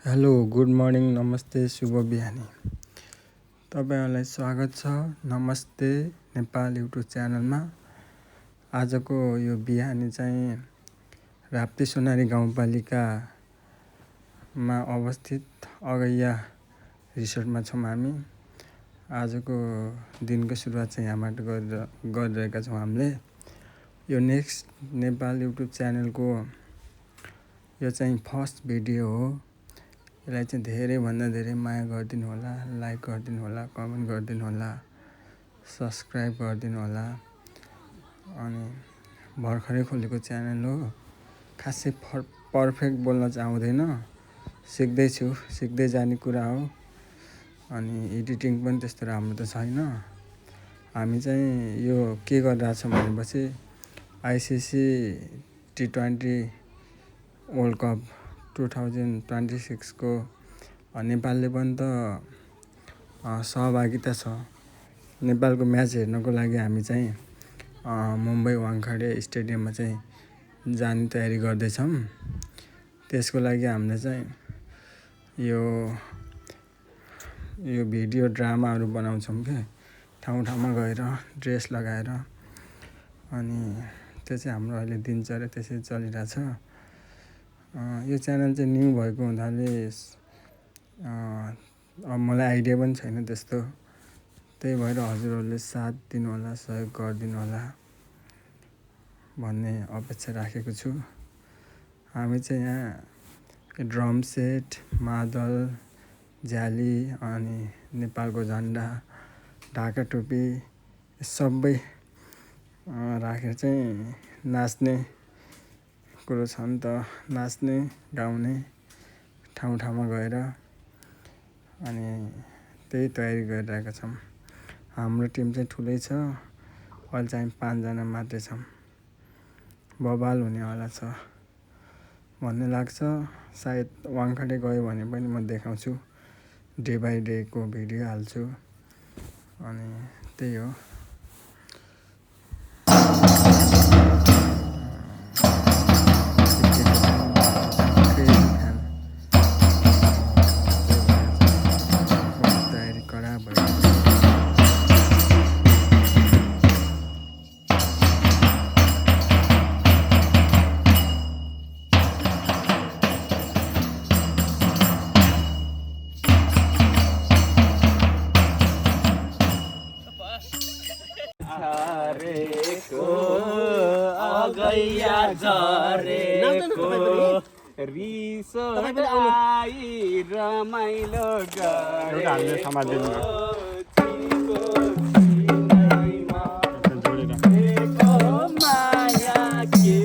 Hello good morning नमस्ते शुभ बिहानी तपाईहरुलाई स्वागत छ नमस्ते नेपाल युट्युब च्यानलमा। आजको यो बिहानी चाहिँ राप्ती सोनारी गाउँपालिकामा अवस्थित अगैया रिसोर्टमा छौँ हामी। आजको दिनको सुरुवात चाहिँ यहाँबाट गरिरहेका छौँ हामीले। यो नेक्स्ट नेपाल युट्युब च्यानलको यो चाहिँ फर्स्ट भिडियो हो। यसलाई चाहिँ धेरैभन्दा धेरै माया गरिदिनु होला, लाइक गरिदिनु होला, कमेन्ट गरिदिनु होला, सब्स्क्राइब गरिदिनु होला। अनि भर्खरै खोलेको च्यानल हो, खासै पर्फेक्ट बोल्न चाहिँ आउँदैन, सिक्दै जाने कुरा हो। अनि एडिटिङ पनि त्यस्तो राम्रो त छैन। हामी चाहिँ यो के गरिरहेछौँ भनेपछि आइसिसी T20 वर्ल्ड कप 2026 को नेपालले पनि त सहभागिता छ। नेपालको म्याच हेर्नको लागि हामी चाहिँ मुम्बई वानखेडे स्टेडियममा चाहिँ जाने तयारी गर्दैछौँ। त्यसको लागि हामीले चाहिँ यो भिडियो ड्रामाहरू बनाउँछौँ के ठाउँ ठाउँमा गएर ड्रेस लगाएर। अनि त्यो चाहिँ हाम्रो अहिले दिनचर्या त्यसरी चलिरहेछ। यो च्यानल चाहिँ न्यू भएको हुनाले मलाई आइडिया पनि छैन त्यस्तो, त्यही भएर हजुरहरूले साथ दिनु होला, सहयोग गरिदिनु होला भन्ने अपेक्षा राखेको छु। हामी चाहिँ यहाँ ड्रम सेट, मादल, झ्याली अनि नेपालको झन्डा, ढाका टोपी सबै राखेर चाहिँ नाच्ने कुरो छ नि त, नाच्ने गाउने ठाउँ ठाउँमा गएर अनि त्यही तयारी गरिरहेका छौँ। हाम्रो टिम चाहिँ ठुलै छ, अहिले चाहिँ 5 जना मात्रै छौँ। बवाल हुनेवाला छ भन्ने लाग्छ। सायद वानखेडे गयो भने पनि म देखाउँछु, डे बाई डे को भिडियो हाल्छु। अनि त्यही हो। अगैया झरेको रिसोर्ट आई रमाइलो माया के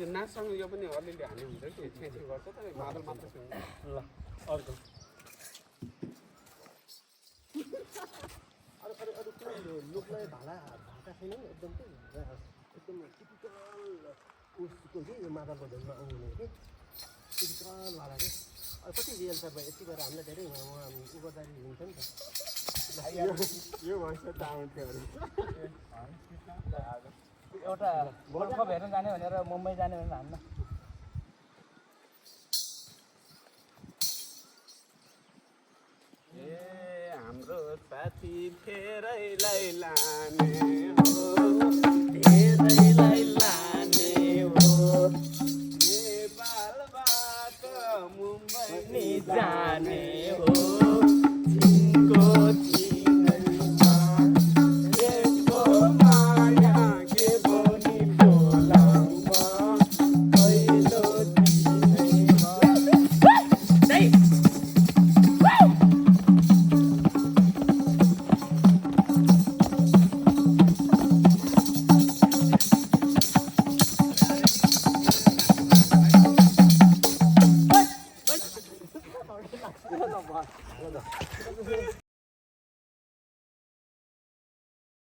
नाचसँग यो पनि अलिअलि हाल्नु हुन्छ कि छेँछे गर्छ त मादल मात्र सुन्नु ल अर्को लुकलाई भाडा छैन एकदम एकदम टिपिकल उसको कि यो मादलको धुनमा आउने कि टिपिकल वाला कि कति रियल छ यति गरेर हामीलाई धेरै उपचारी हुन्छ नि त। यो भन्छ टाउनहरू एउटा वर्ल्ड कप हेर्न जाने भनेर मुम्बई जाने भनेर हान्न। ए हाम्रो साथी फेरैलाई लाने हो, फेरैलाई लाने हो, नेपालबाट मुम्बई जाने हो।